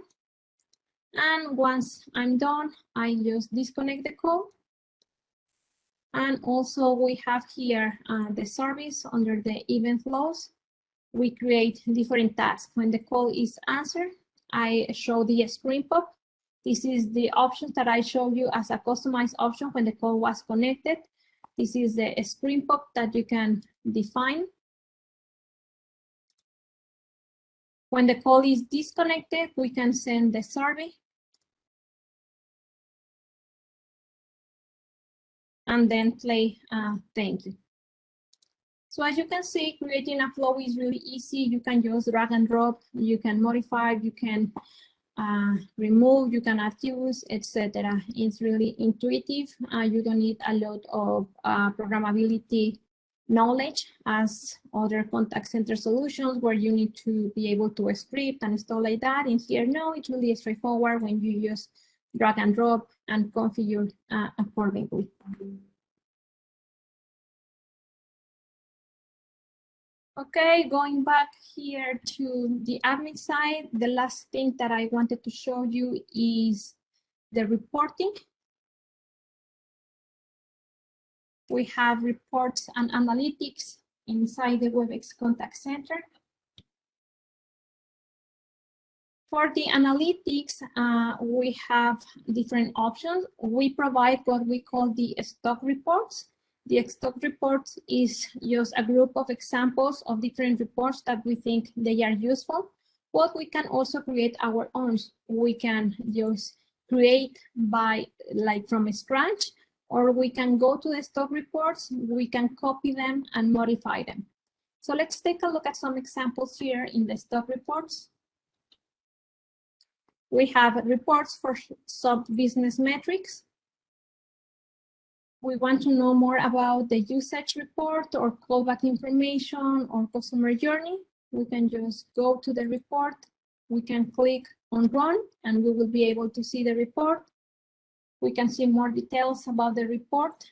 And once I'm done, I just disconnect the call. And also we have here the service under the event flows. we create different tasks. When the call is answered, I show the screen pop. This is the options that I showed you as a customized option when the call was connected. This is the screen pop that you can define. When the call is disconnected, we can send the survey. And then play thank you. So as you can see, creating a flow is really easy. You can just drag and drop, you can modify, you can remove, you can add use, etc. It's really intuitive. You don't need a lot of programmability knowledge as other contact center solutions where you need to be able to script and stuff like that. In here, no, it's really straightforward when you just drag and drop and configure accordingly. Okay, going back here to the admin side, the last thing that I wanted to show you is the reporting. We have reports and analytics inside the Webex Contact Center. For the analytics, we have different options. We provide what we call the stock reports. The stock reports is just a group of examples of different reports that we think they are useful. But we can also create our own. We can just create from scratch, or we can go to the stock reports, we can copy them and modify them. So let's take a look at some examples here in the stock reports. We have reports for sub-business metrics. We want to know more about the usage report or callback information or customer journey. We can just go to the report. We can click on run and we will be able to see the report. We can see more details about the report.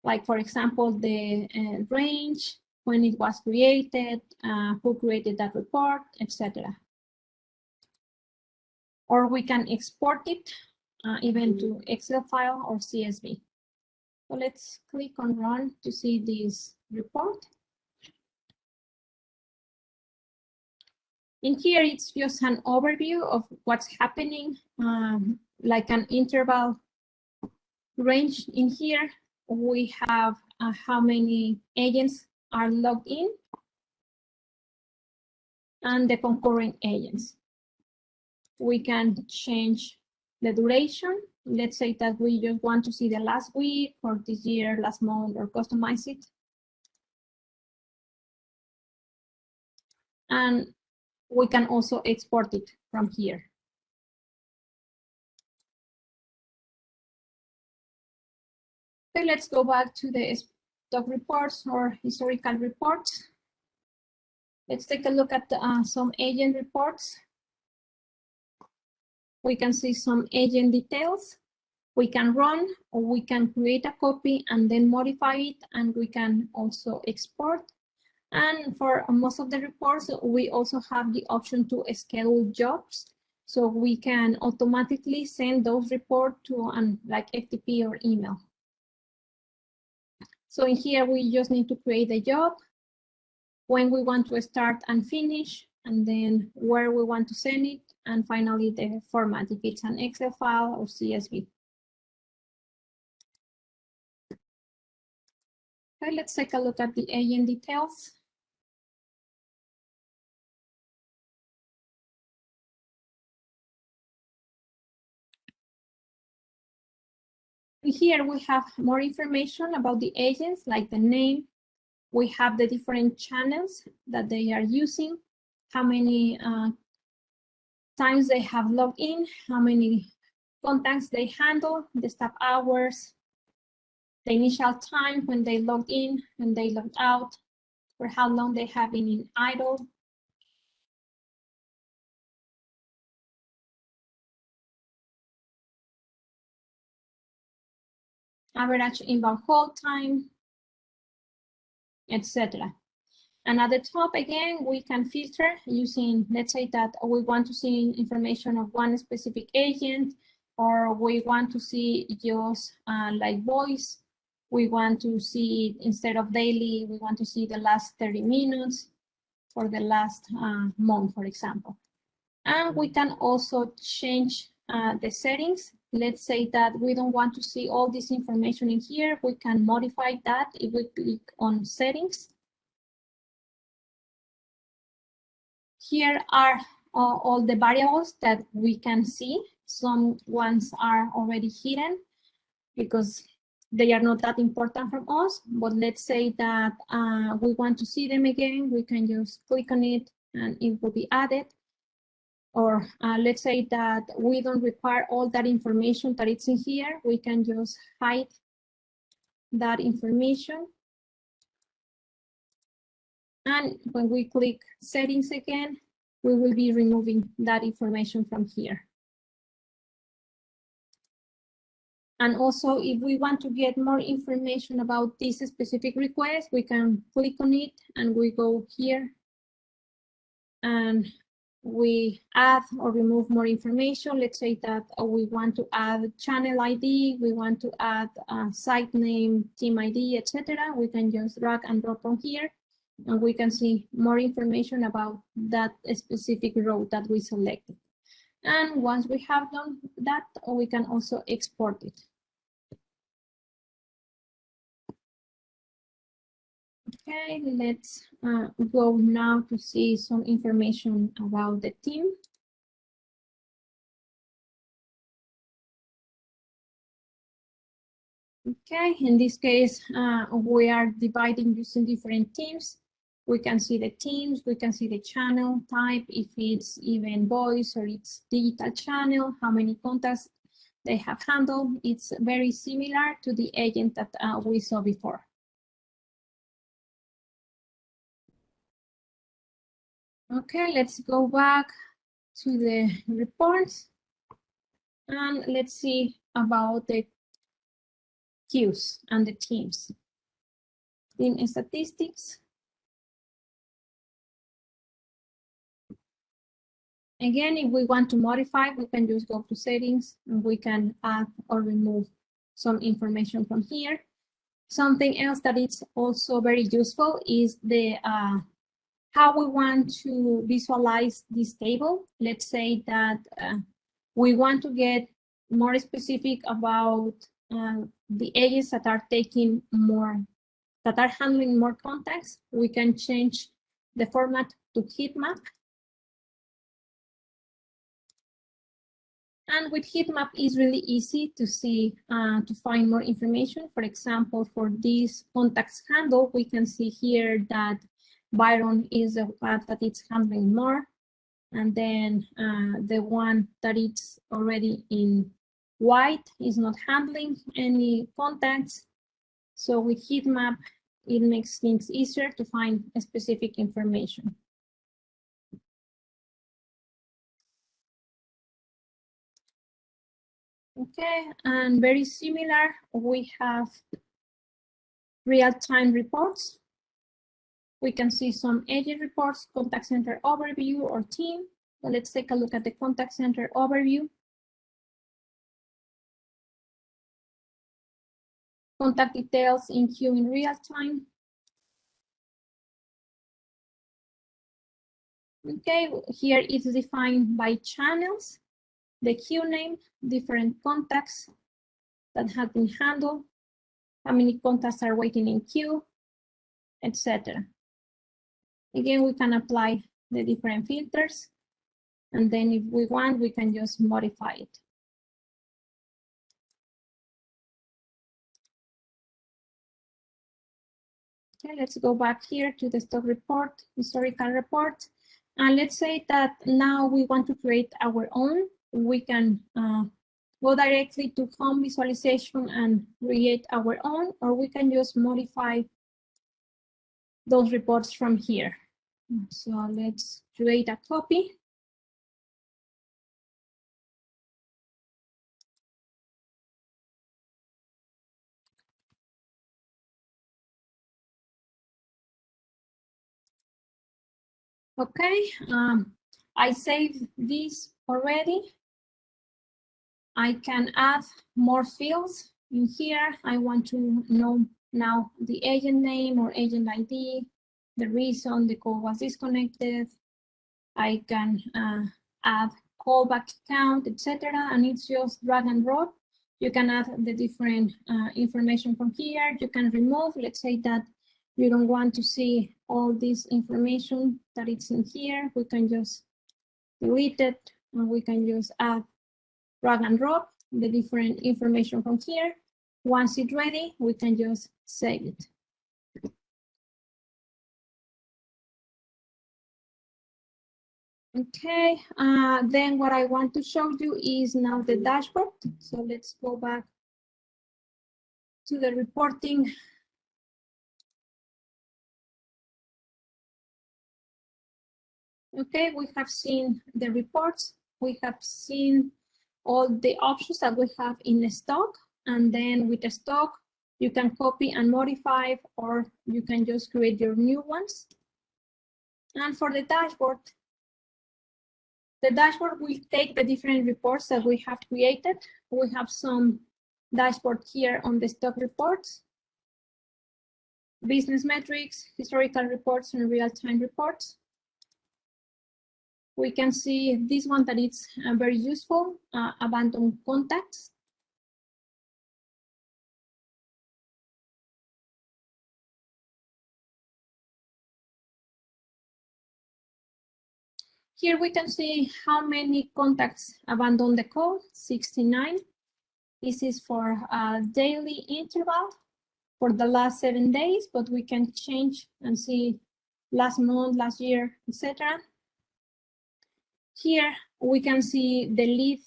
Like for example, the range, when it was created, who created that report, etc. Or we can export it even to Excel file or CSV. So let's click on run to see this report. In here, it's just an overview of what's happening, like an interval range. In here, we have how many agents are logged in and the concurrent agents. We can change the duration. Let's say that we just want to see the last week or this year, last month, or customize it. And we can also export it from here. Okay, let's go back to the stock reports or historical reports. Let's take a look at some agent reports. We can see some agent details. We can run, or we can create a copy and then modify it, and we can also export. And for most of the reports, we also have the option to schedule jobs. So we can automatically send those reports to like FTP or email. So in here, we just need to create a job, when we want to start and finish, and then where we want to send it, and finally the format, if it's an Excel file or CSV. Okay, let's take a look at the agent details. Here we have more information about the agents, like the name. We have the different channels that they are using, how many times they have logged in, how many contacts they handle, the staff hours, the initial time when they logged in, when they logged out, for how long they have been in idle. Average inbound hold time, etc. And at the top, again, we can filter using, let's say that we want to see information of one specific agent, or we want to see just like voice we want to see, instead of daily, we want to see the last 30 minutes for the last month, for example. And we can also change the settings. Let's say that we don't want to see all this information in here. We can modify that if we click on settings. Here are all the variables that we can see. Some ones are already hidden because they are not that important from us, but let's say that we want to see them again, we can just click on it and it will be added. Or let's say that we don't require all that information that it's in here, we can just hide that information. And when we click settings again, we will be removing that information from here. And also, if we want to get more information about this specific request, we can click on it and we go here and we add or remove more information. Let's say that we want to add channel ID, we want to add site name, team ID, etc. We can just drag and drop on here and we can see more information about that specific row that we selected. And once we have done that, we can also export it. Okay, let's go now to see some information about the team. Okay, in this case, we are dividing using different teams. We can see the teams, we can see the channel type, if it's even voice or it's digital channel, how many contacts they have handled. It's very similar to the agent that we saw before. Okay, let's go back to the reports and let's see about the queues and the teams. Team statistics. Again, if we want to modify, we can just go to settings and we can add or remove some information from here. Something else that is also very useful is the how we want to visualize this table. Let's say that we want to get more specific about the agents that are taking more, that are handling more contacts. We can change the format to heat map. And with heat map, it's really easy to see, to find more information. For example, for this contacts handle, we can see here that Byron is the one that it's handling more. And then the one that it's already in white is not handling any contacts. So with heat map, it makes things easier to find specific information. Okay, and very similar, we have real-time reports. We can see some agent reports, contact center overview or team. So let's take a look at the contact center overview. Contact details in queue in real time. Okay, here it's defined by channels, the queue name, different contacts that have been handled, how many contacts are waiting in queue, etc. Again, we can apply the different filters, and then if we want, we can just modify it. Okay, let's go back here to the stock report, historical report. And let's say that now we want to create our own. We can go directly to home visualization and create our own, or we can just modify those reports from here. So let's create a copy. Okay, I saved this already. I can add more fields. In here, I want to know now the agent name or agent ID, the reason the call was disconnected. I can add callback count, etc. And it's just drag and drop. You can add the different information from here. You can remove, let's say that you don't want to see all this information that it's in here. We can just delete it, and we can just add, drag and drop the different information from here. Once it's ready, we can just save it. Okay, then what I want to show you is now the dashboard. So let's go back to the reporting. Okay, we have seen the reports. We have seen all the options that we have in the stock. And then with the stock, you can copy and modify, or you can just create your new ones. And for the dashboard will take the different reports that we have created. We have some dashboard here on the stock reports, business metrics, historical reports, and real-time reports. We can see this one that it's very useful, abandoned contacts. Here we can see how many contacts abandoned the call, 69. This is for a daily interval for the last 7 days, but we can change and see last month, last year, etc. Here we can see the lead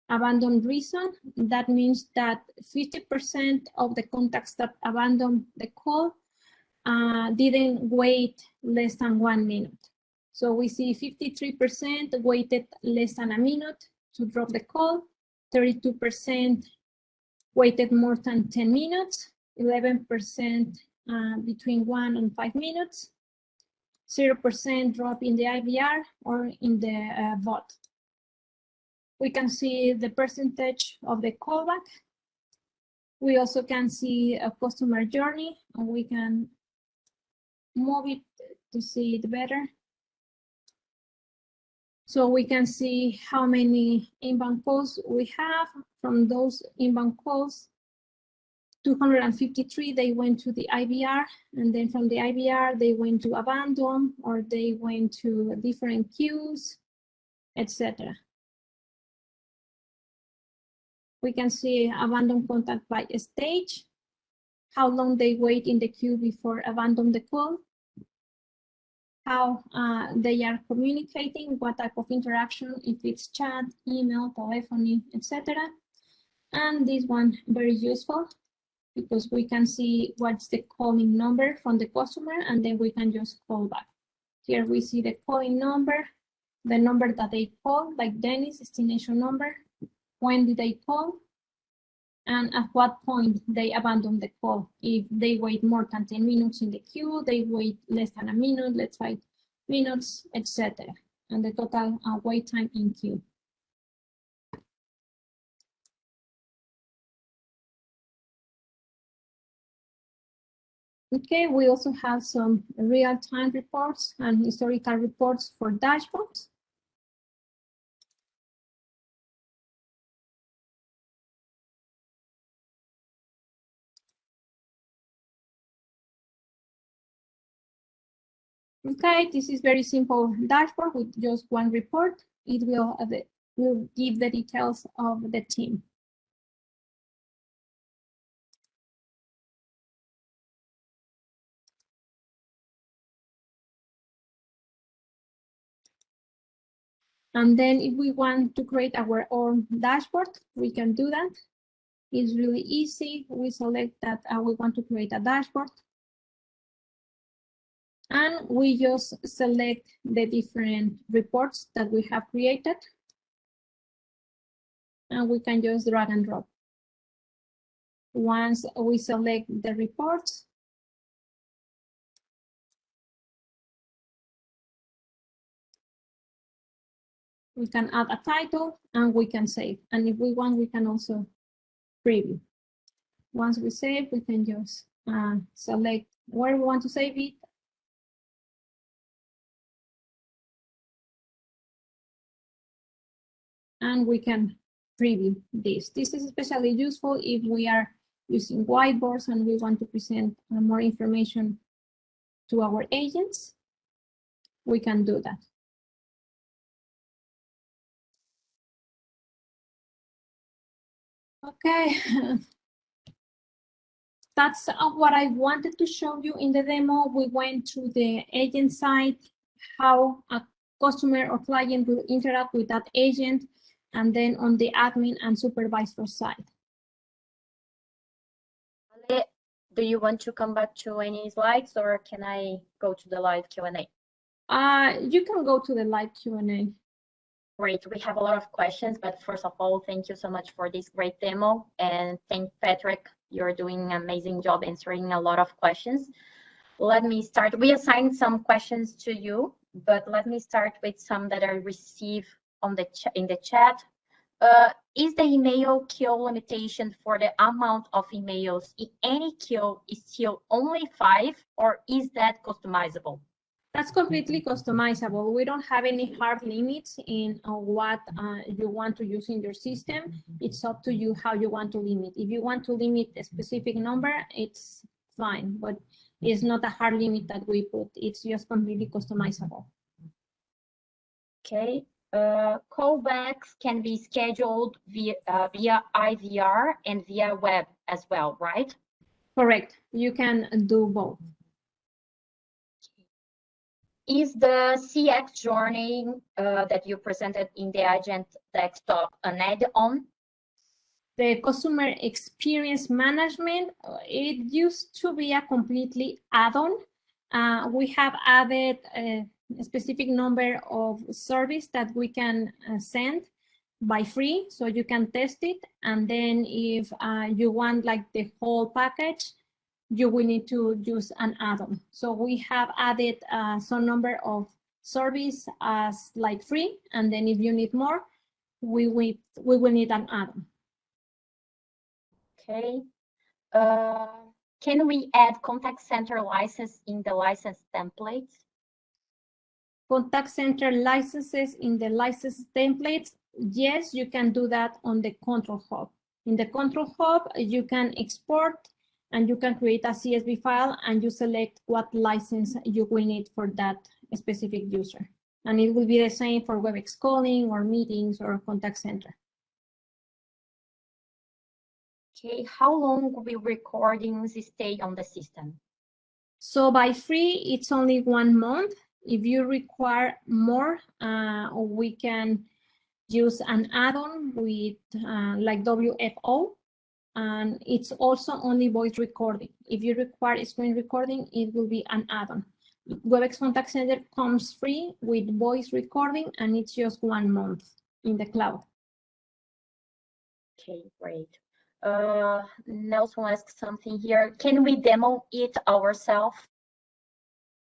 abandoned reason. That means that 50% of the contacts that abandoned the call didn't wait less than 1 minute. So we see 53% waited less than a minute to drop the call, 32% waited more than 10 minutes, 11% between 1 and 5 minutes, 0% drop in the IVR or in the VOT. We can see the percentage of the callback. We also can see a customer journey, and we can move it to see it better. So we can see how many inbound calls we have. From those inbound calls, 253, they went to the IVR, and then from the IVR, they went to abandon, or they went to different queues, etc. We can see abandoned contact by stage, how long they wait in the queue before abandon the call, how they are communicating, what type of interaction, if it's chat, email, telephony, etc. And this one, very useful, because we can see what's the calling number from the customer, and then we can just call back. Here we see the calling number, the number that they call, like Dennis, destination number, when did they call, and at what point they abandon the call. If they wait more than 10 minutes in the queue, they wait less than a minute, let's 5 minutes, etc. And the total wait time in queue. Okay, we also have some real-time reports and historical reports for dashboards. Okay, this is very simple dashboard with just one report. It will give the details of the team. And then if we want to create our own dashboard, we can do that. It's really easy. We select that we want to create a dashboard. And we just select the different reports that we have created. And we can just drag and drop. Once we select the reports, we can add a title and we can save. And if we want, we can also preview. Once we save, we can just select where we want to save it. And we can preview this. This is especially useful if we are using whiteboards and we want to present more information to our agents. We can do that. Okay, that's what I wanted to show you in the demo. We went to the agent side, how a customer or client will interact with that agent, and then on the admin and supervisor side. Do you want to come back to any slides, or can I go to the live Q&A? You can go to the live Q&A. Great, we have a lot of questions, but first of all, thank you so much for this great demo, and thank Patrick. You're doing an amazing job answering a lot of questions. Let me start. We assigned some questions to you, but let me start with some that I received on the in the chat. Is the email queue limitation for the amount of emails in any queue is still only 5, or is that customizable? That's completely customizable. We don't have any hard limits in what you want to use in your system. It's up to you how you want to limit. If you want to limit a specific number, it's fine, but it's not a hard limit that we put. It's just completely customizable. Okay. Callbacks can be scheduled via IVR and via web as well, right? Correct. You can do both. Is the CX journey that you presented in the agent desktop an add-on? The customer experience management, it used to be a completely add-on. We have added a specific number of service that we can send by free, so you can test it. And then if you want like the whole package, you will need to use an add-on. So we have added some number of service as like free, and then if you need more, we will need an add-on. Okay. Can we add contact center license in the license templates? Contact center licenses in the license templates, yes, you can do that on the control hub. In the control hub, you can export and you can create a CSV file and you select what license you will need for that specific user. And it will be the same for Webex calling or meetings or contact center. Okay, how long will recordings stay on the system? So by free, it's only 1 month. If you require more, we can use an add-on with like WFO, and it's also only voice recording. If you require screen recording, it will be an add-on. Webex Contact Center comes free with voice recording, and it's just 1 month in the cloud. Okay, great. Nelson asked something here. Can we demo it ourselves?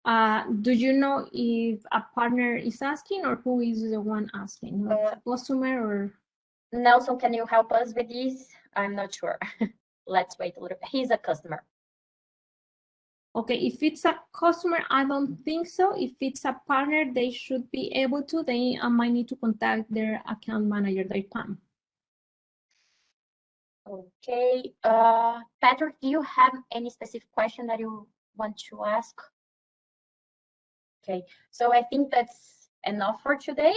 Do you know if a partner is asking or who is the one asking? A customer or? Nelson, can you help us with this? I'm not sure. Let's wait a little bit. He's a customer. Okay, if it's a customer, I don't think so. If it's a partner, they should be able to. They might need to contact their account manager, their PAM. Okay. Patrick, do you have any specific question that you want to ask? Okay, so I think that's enough for today.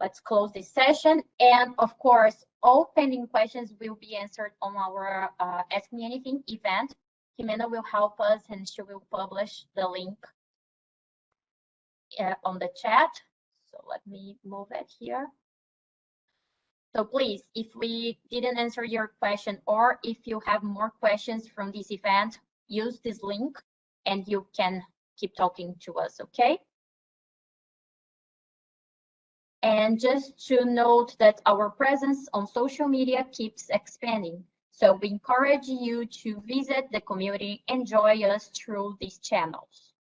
Let's close this session. And of course, all pending questions will be answered on our Ask Me Anything event. Jimena will help us and she will publish the link on the chat. So let me move it here. So please, if we didn't answer your question or if you have more questions from this event, use this link and you can keep talking to us, okay? And just to note that our presence on social media keeps expanding. So we encourage you to visit the community and join us through these channels.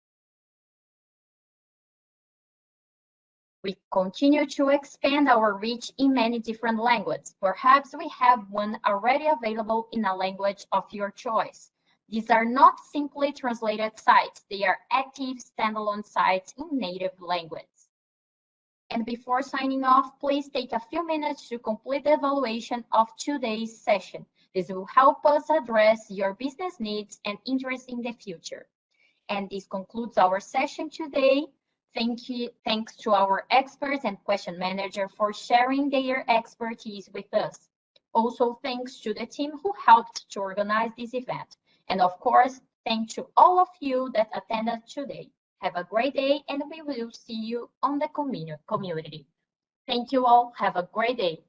We continue to expand our reach in many different languages. Perhaps we have one already available in a language of your choice. These are not simply translated sites, they are active standalone sites in native language. And before signing off, please take a few minutes to complete the evaluation of today's session. This will help us address your business needs and interests in the future. And this concludes our session today. Thanks to our experts and question manager for sharing their expertise with us. Also, thanks to the team who helped to organize this event. And of course, thanks to all of you that attended today. Have a great day, and we will see you on the community. Thank you all. Have a great day.